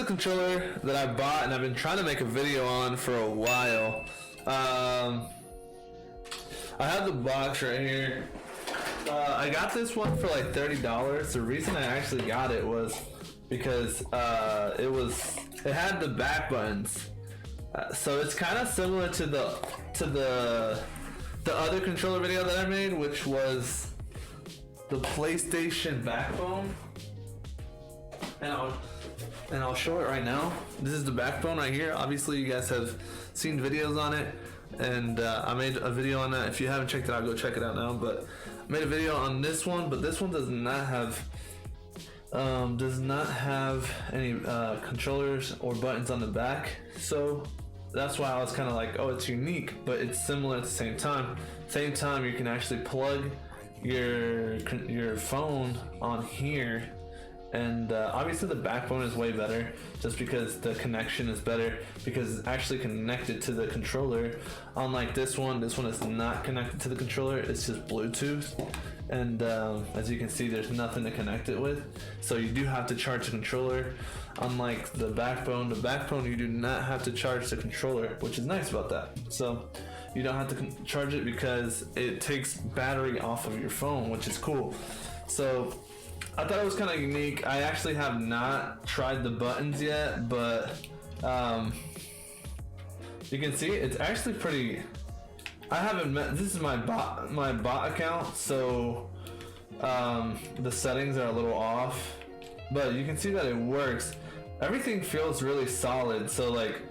controller that I bought and I've been trying to make a video on for a while. I have the box right here. I got this one for like $30. The reason I actually got it was because it had the back buttons. So it's kind of similar to the other controller video that I made, which was the PlayStation backbone. And I'll show it right now. This is the backbone right here. Obviously, you guys have seen videos on it, and I made a video on that. If you haven't checked it out, go check it out now. But I made a video on this one, but this one does not have any controllers or buttons on the back. So that's why I was kind of like, oh, it's unique, but it's similar at the same time. Same time, you can actually plug your phone on here. And obviously the backbone is way better just because the connection is better because it's actually connected to the controller. Unlike this one is not connected to the controller, it's just Bluetooth. And as you can see, there's nothing to connect it with. So you do have to charge the controller. Unlike the backbone you do not have to charge the controller, which is nice about that. So you don't have to charge it because it takes battery off of your phone, which is cool. So I thought it was kind of unique. I actually have not tried the buttons yet, but you can see it's actually pretty. I haven't met. This is my bot account, so the settings are a little off, but you can see that it works. Everything feels really solid. So like,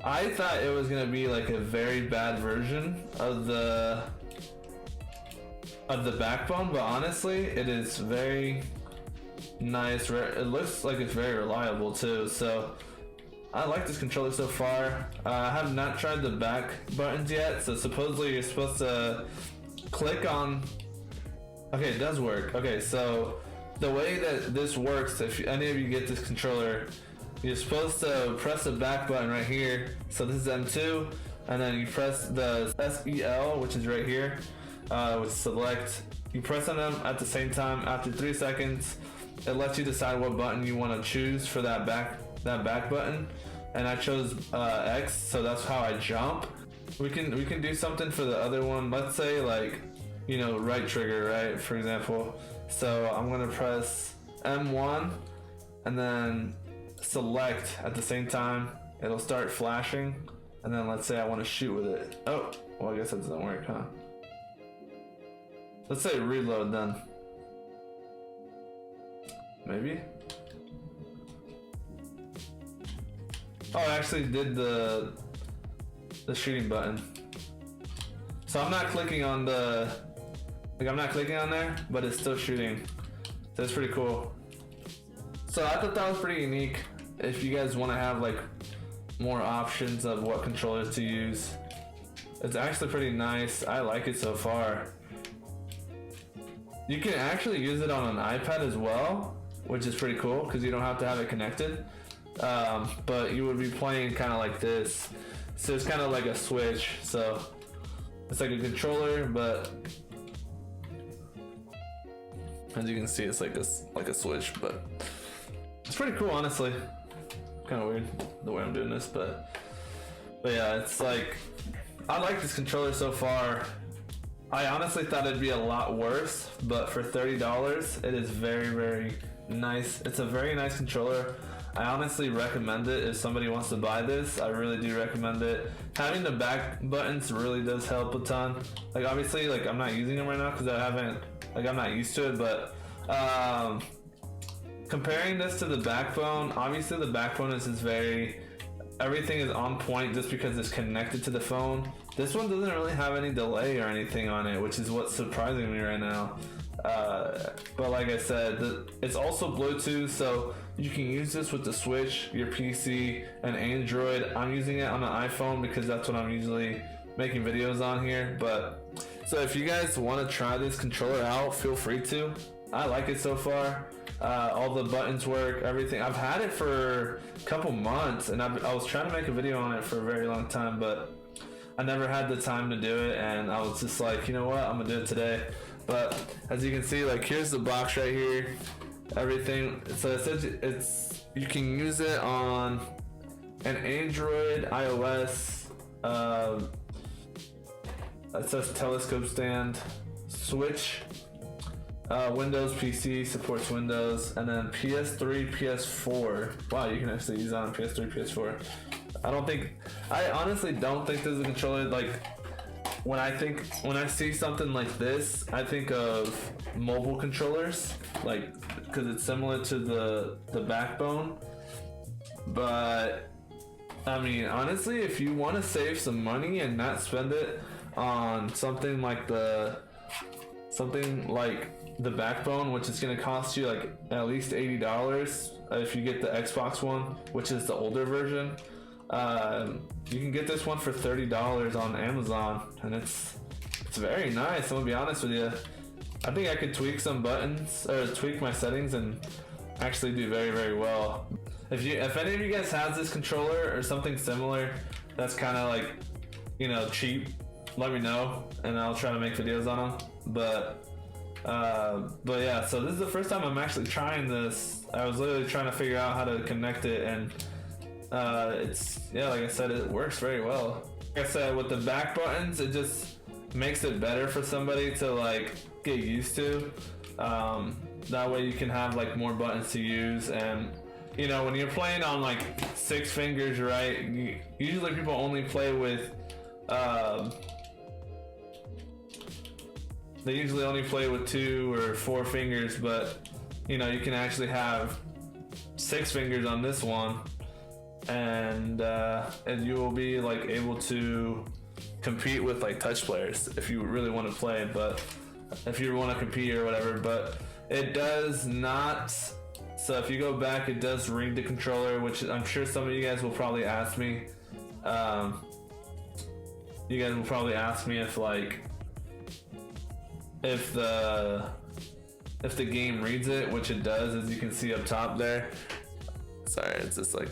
I thought it was gonna be like a very bad version of the backbone, but honestly it is very nice. It looks like it's very reliable too, so I like this controller so far. I have not tried the back buttons yet, so supposedly you're supposed to click on. Okay, it does work. Okay, so the way that this works, if any of you get this controller, you're supposed to press the back button right here. So this is M2, and then you press the SEL, which is right here. With select, you press on them at the same time. After 3 seconds, it lets you decide what button you want to choose for that back button, and I chose X, so that's how I jump. We can do something for the other one. Let's say like, you know, right trigger, right, for example. So I'm gonna press M1 and then select at the same time. It'll start flashing, and then let's say I want to shoot with it. Oh, well, I guess that doesn't work, huh? Let's say reload then. Maybe. Oh, I actually did the shooting button. So I'm not clicking on I'm not clicking on there, but it's still shooting. So it's pretty cool. So I thought that was pretty unique. If you guys want to have like more options of what controllers to use, it's actually pretty nice. I like it so far. You can actually use it on an iPad as well, which is pretty cool because you don't have to have it connected. But you would be playing kind of like this. So it's kind of like a Switch. So it's like a controller, but as you can see, it's like a Switch, but it's pretty cool, honestly. Kind of weird the way I'm doing this, but yeah, it's like, I like this controller so far. I honestly thought it'd be a lot worse, but for $30, it is very, very nice. It's a very nice controller. I honestly recommend it if somebody wants to buy this. I really do recommend it. Having the back buttons really does help a ton. Like obviously, like I'm not using them right now because I'm not used to it, but comparing this to the backbone, obviously the backbone is just everything is on point just because it's connected to the phone. This one doesn't really have any delay or anything on it, which is what's surprising me right now. But like I said, it's also Bluetooth, so you can use this with the Switch, your PC, and Android. I'm using it on an iPhone because that's what I'm usually making videos on here. But so if you guys want to try this controller out, feel free to. I like it so far. All the buttons work, everything. I've had it for a couple months, and I was trying to make a video on it for a very long time, but I never had the time to do it, and I was just like, you know what, I'm gonna do it today. But as you can see, like here's the box right here. everything. So it says you can use it on an Android, iOS. It says telescope stand, Switch, Windows PC supports Windows, and then PS3, PS4. Wow, you can actually use it on PS3, PS4. I honestly don't think this is a controller. Like, when I see something like this, I think of mobile controllers, like, because it's similar to the backbone. But I mean, honestly, if you want to save some money and not spend it on something like the backbone, which is going to cost you like at least $80 if you get the Xbox One, which is the older version. You can get this one for $30 on Amazon, and it's very nice. I'm gonna be honest with you. I think I could tweak some buttons or tweak my settings and actually do very, very well. If any of you guys has this controller or something similar that's kind of like, you know, cheap, let me know and I'll try to make videos on them. But yeah, so this is the first time I'm actually trying this. I was literally trying to figure out how to connect it, and like I said, it works very well. Like I said, with the back buttons, it just makes it better for somebody to like get used to. That way you can have like more buttons to use, and you know, when you're playing on like 6 fingers, right? Usually people only play with they usually only play with 2 or 4 fingers, but you know, you can actually have 6 fingers on this one, and you will be like able to compete with like touch players if you really want to play. But if you want to compete or whatever, but it does not. So if you go back, it does ring the controller, which I'm sure some of you guys will probably ask me. You guys will probably ask me if like if the game reads it, which it does, as you can see up top there. Sorry, it's just like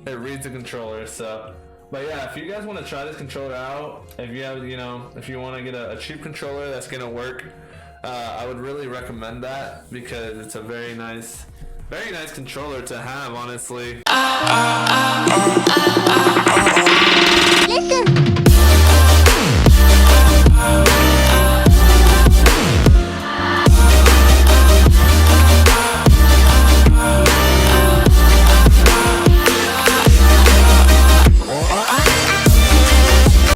it reads the controller. So, but yeah, if you guys want to try this controller out, if you have, you know, if you want to get a cheap controller that's gonna work, I would really recommend that, because it's a very nice controller to have, honestly. Listen.